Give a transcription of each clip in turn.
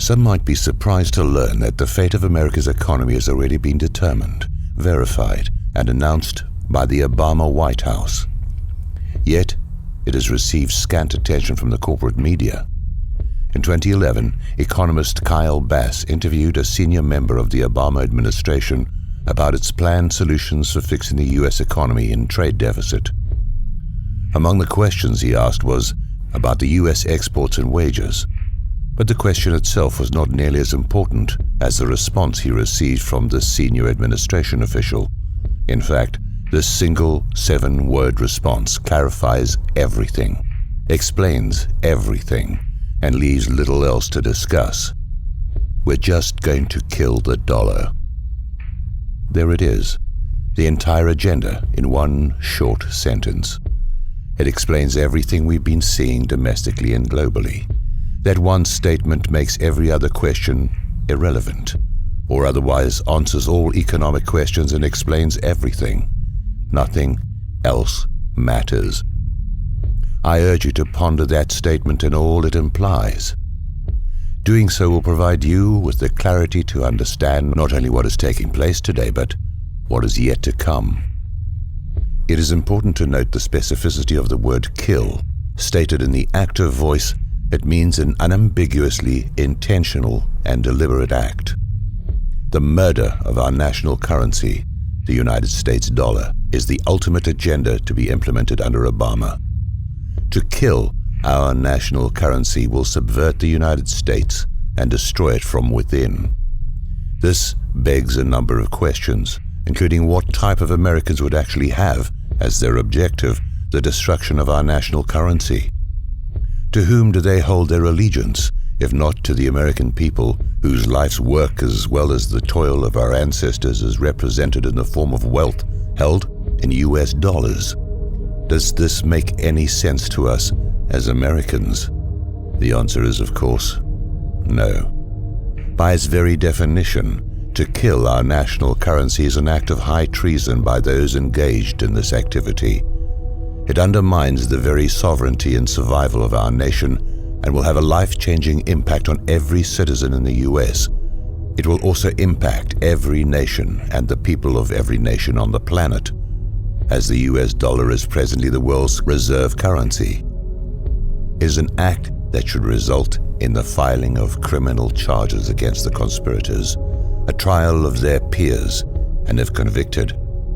Some might be surprised to learn that the fate of America's economy has already been determined, verified, and announced by the Obama White House. Yet, it has received scant attention from the corporate media. In 2011, economist Kyle Bass interviewed a senior member of the Obama administration about its planned solutions for fixing the U.S. economy and trade deficit. Among the questions he asked was about the U.S. exports and wages. But the question itself was not nearly as important as the response he received from the senior administration official. In fact, this single 7-word response clarifies everything, explains everything, and leaves little else to discuss. We're just going to kill the dollar. There it is, the entire agenda in one short sentence. It explains everything we've been seeing domestically and globally. That one statement makes every other question irrelevant, or otherwise answers all economic questions and explains everything. Nothing else matters. I urge you to ponder that statement and all it implies. Doing so will provide you with the clarity to understand not only what is taking place today, but what is yet to come. It is important to note the specificity of the word kill. Stated in the active voice, it means an unambiguously intentional and deliberate act. The murder of our national currency, the United States dollar, is the ultimate agenda to be implemented under Obama. To kill our national currency will subvert the United States and destroy it from within. This begs a number of questions, including what type of Americans would actually have as their objective the destruction of our national currency. To whom do they hold their allegiance, if not to the American people, whose life's work as well as the toil of our ancestors is represented in the form of wealth held in US dollars? Does this make any sense to us as Americans? The answer is, of course, no. By its very definition, to kill our national currency is an act of high treason by those engaged in this activity. It undermines the very sovereignty and survival of our nation and will have a life-changing impact on every citizen in the U.S. It will also impact every nation and the people of every nation on the planet, as the U.S. dollar is presently the world's reserve currency. It is an act that should result in the filing of criminal charges against the conspirators, a trial of their peers, and if convicted,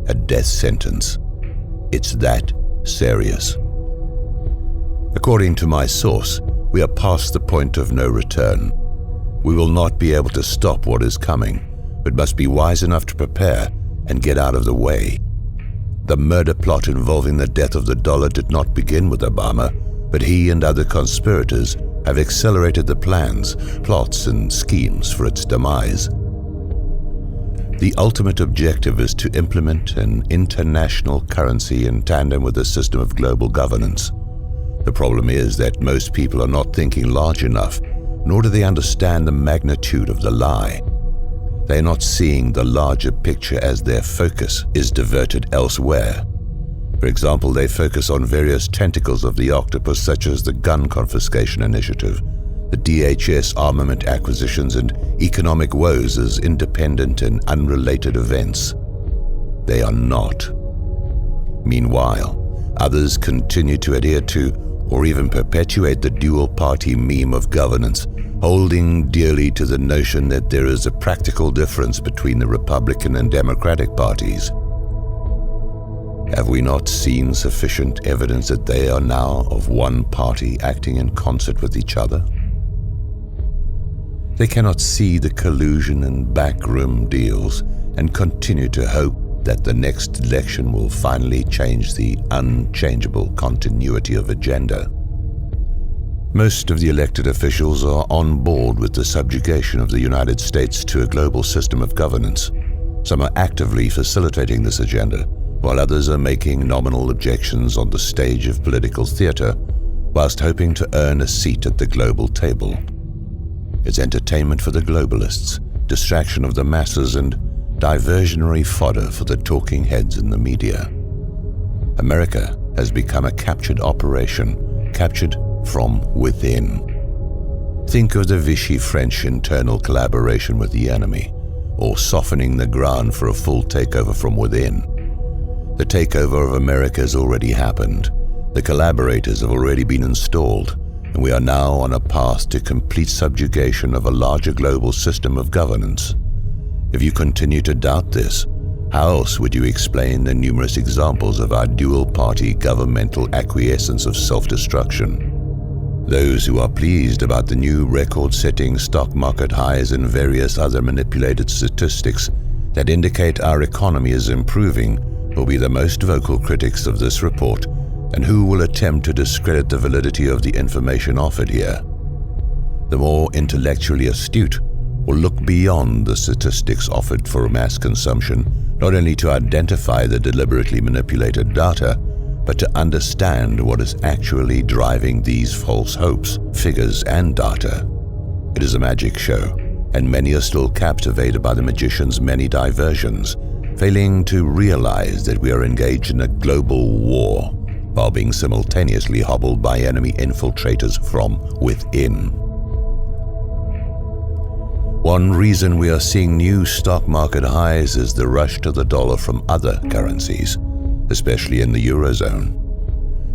a death sentence. It's that serious. According to my source, we are past the point of no return. We will not be able to stop what is coming, but must be wise enough to prepare and get out of the way. The murder plot involving the death of the dollar did not begin with Obama, but he and other conspirators have accelerated the plans, plots, and schemes for its demise. The ultimate objective is to implement an international currency in tandem with a system of global governance. The problem is that most people are not thinking large enough, nor do they understand the magnitude of the lie. They are not seeing the larger picture as their focus is diverted elsewhere. For example, they focus on various tentacles of the octopus, such as the gun confiscation initiative, the DHS armament acquisitions, and economic woes as independent and unrelated events. They are not. Meanwhile, others continue to adhere to or even perpetuate the dual-party meme of governance, holding dearly to the notion that there is a practical difference between the Republican and Democratic parties. Have we not seen sufficient evidence that they are now of one party acting in concert with each other? They cannot see the collusion and backroom deals and continue to hope that the next election will finally change the unchangeable continuity of agenda. Most of the elected officials are on board with the subjugation of the United States to a global system of governance. Some are actively facilitating this agenda, while others are making nominal objections on the stage of political theater, whilst hoping to earn a seat at the global table. It's entertainment for the globalists, distraction of the masses, and diversionary fodder for the talking heads in the media. America has become a captured operation, captured from within. Think of the Vichy French internal collaboration with the enemy, or softening the ground for a full takeover from within. The takeover of America has already happened. The collaborators have already been installed, and we are now on a path to complete subjugation of a larger global system of governance. If you continue to doubt this, how else would you explain the numerous examples of our dual-party governmental acquiescence of self-destruction? Those who are pleased about the new record-setting stock market highs and various other manipulated statistics that indicate our economy is improving will be the most vocal critics of this report, and who will attempt to discredit the validity of the information offered here. The more intellectually astute will look beyond the statistics offered for mass consumption, not only to identify the deliberately manipulated data, but to understand what is actually driving these false hopes, figures, and data. It is a magic show, and many are still captivated by the magician's many diversions, failing to realize that we are engaged in a global war, while being simultaneously hobbled by enemy infiltrators from within. One reason we are seeing new stock market highs is the rush to the dollar from other currencies, especially in the Eurozone.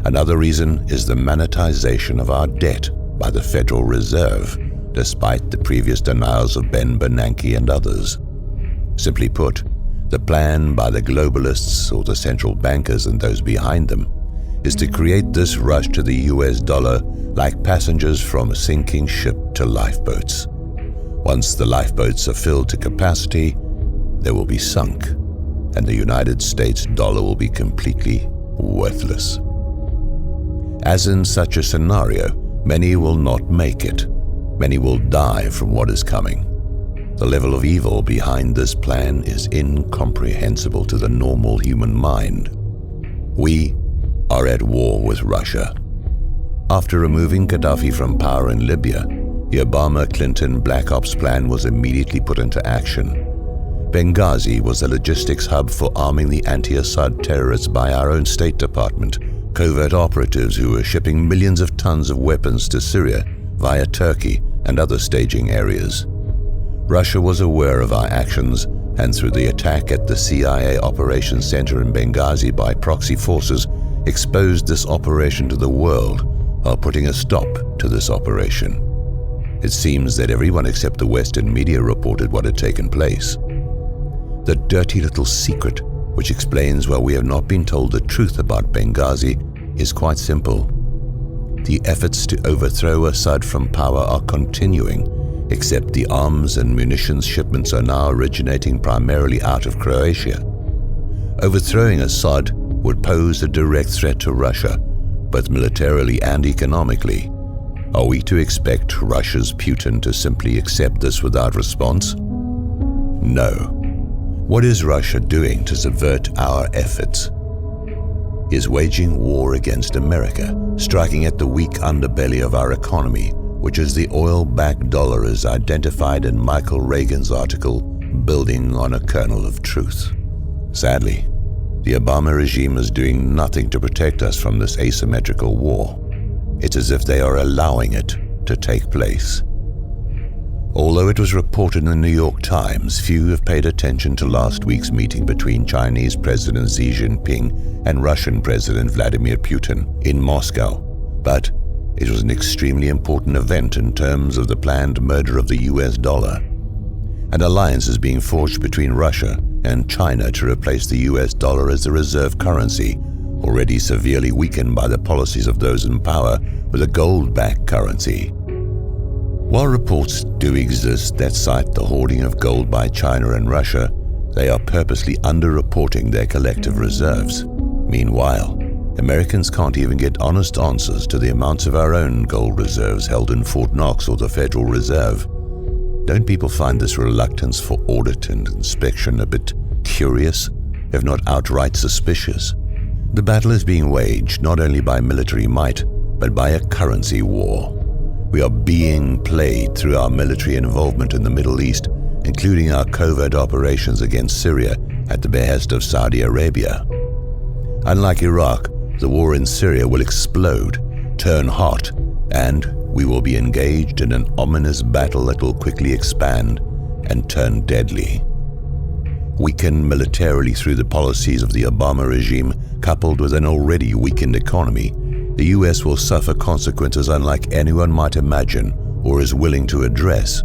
Another reason is the monetization of our debt by the Federal Reserve, despite the previous denials of Ben Bernanke and others. Simply put, the plan by the globalists or the central bankers and those behind them is to create this rush to the US dollar like passengers from a sinking ship to lifeboats. Once the lifeboats are filled to capacity, they will be sunk, and the United States dollar will be completely worthless. As in such a scenario, many will not make it. Many will die from what is coming. The level of evil behind this plan is incomprehensible to the normal human mind. We are at war with Russia. After removing Gaddafi from power in Libya, the Obama-Clinton Black Ops plan was immediately put into action. Benghazi was a logistics hub for arming the anti-Assad terrorists by our own State Department, covert operatives who were shipping millions of tons of weapons to Syria via Turkey and other staging areas. Russia was aware of our actions, and through the attack at the CIA Operations Center in Benghazi by proxy forces, exposed this operation to the world while putting a stop to this operation. It seems that everyone except the Western media reported what had taken place. The dirty little secret, which explains why we have not been told the truth about Benghazi, is quite simple. The efforts to overthrow Assad from power are continuing, except the arms and munitions shipments are now originating primarily out of Croatia. Overthrowing Assad would pose a direct threat to Russia, both militarily and economically. Are we to expect Russia's Putin to simply accept this without response? No. What is Russia doing to subvert our efforts? Is waging war against America, striking at the weak underbelly of our economy, which is the oil-backed dollar as identified in Michael Reagan's article, Building on a Kernel of Truth. Sadly, the Obama regime is doing nothing to protect us from this asymmetrical war. It's as if they are allowing it to take place. Although it was reported in the New York Times, few have paid attention to last week's meeting between Chinese President Xi Jinping and Russian President Vladimir Putin in Moscow. But it was an extremely important event in terms of the planned murder of the US dollar. An alliance is being forged between Russia and China to replace the US dollar as the reserve currency, already severely weakened by the policies of those in power, with a gold-backed currency. While reports do exist that cite the hoarding of gold by China and Russia, they are purposely underreporting their collective reserves. Meanwhile, Americans can't even get honest answers to the amounts of our own gold reserves held in Fort Knox or the Federal Reserve. Don't people find this reluctance for audit and inspection a bit curious, if not outright suspicious? The battle is being waged not only by military might, but by a currency war. We are being played through our military involvement in the Middle East, including our covert operations against Syria at the behest of Saudi Arabia. Unlike Iraq, the war in Syria will explode, turn hot, and we will be engaged in an ominous battle that will quickly expand and turn deadly. Weakened militarily through the policies of the Obama regime, coupled with an already weakened economy, the US will suffer consequences unlike anyone might imagine or is willing to address.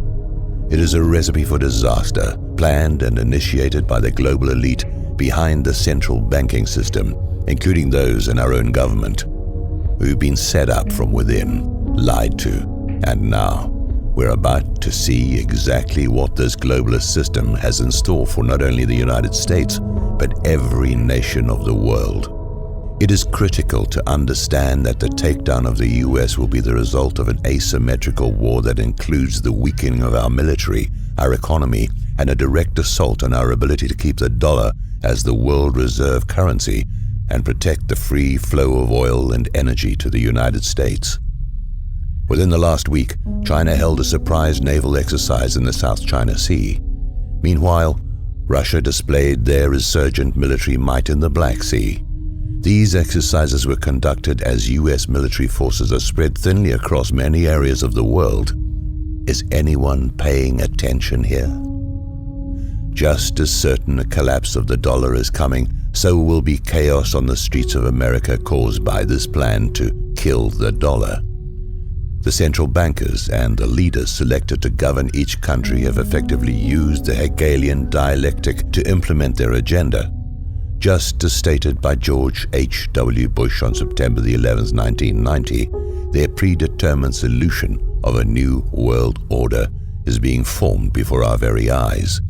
It is a recipe for disaster, planned and initiated by the global elite behind the central banking system, including those in our own government, who've been set up from within, lied to, and now we're about to see exactly what this globalist system has in store for not only the United States, but every nation of the world. It is critical to understand that the takedown of the US will be the result of an asymmetrical war that includes the weakening of our military, our economy, and a direct assault on our ability to keep the dollar as the world reserve currency and protect the free flow of oil and energy to the United States. Within the last week, China held a surprise naval exercise in the South China Sea. Meanwhile, Russia displayed their resurgent military might in the Black Sea. These exercises were conducted as US military forces are spread thinly across many areas of the world. Is anyone paying attention here? Just as certain a collapse of the dollar is coming, so will be chaos on the streets of America caused by this plan to kill the dollar. The central bankers and the leaders selected to govern each country have effectively used the Hegelian dialectic to implement their agenda. Just as stated by George H.W. Bush on September the 11th, 1990, their predetermined solution of a new world order is being formed before our very eyes.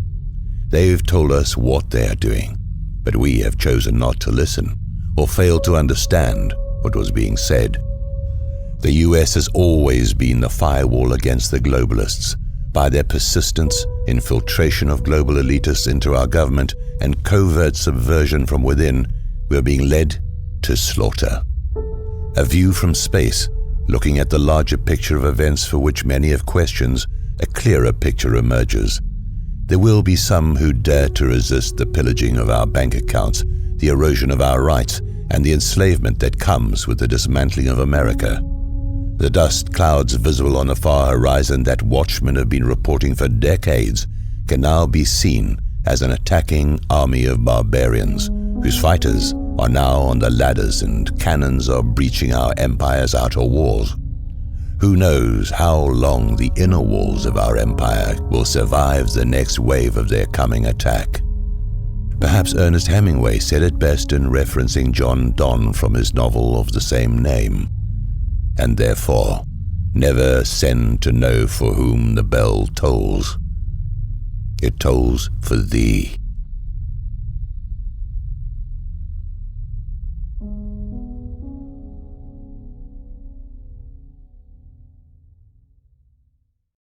They've told us what they are doing, but we have chosen not to listen or failed to understand what was being said. The US has always been the firewall against the globalists. By their persistence, infiltration of global elitists into our government, and covert subversion from within, we are being led to slaughter. A view from space, looking at the larger picture of events for which many have questions, a clearer picture emerges. There will be some who dare to resist the pillaging of our bank accounts, the erosion of our rights, and the enslavement that comes with the dismantling of America. The dust clouds visible on the far horizon that watchmen have been reporting for decades can now be seen as an attacking army of barbarians whose fighters are now on the ladders and cannons are breaching our empire's outer walls. Who knows how long the inner walls of our empire will survive the next wave of their coming attack. Perhaps Ernest Hemingway said it best in referencing John Donne from his novel of the same name. And therefore, never send to know for whom the bell tolls. It tolls for thee.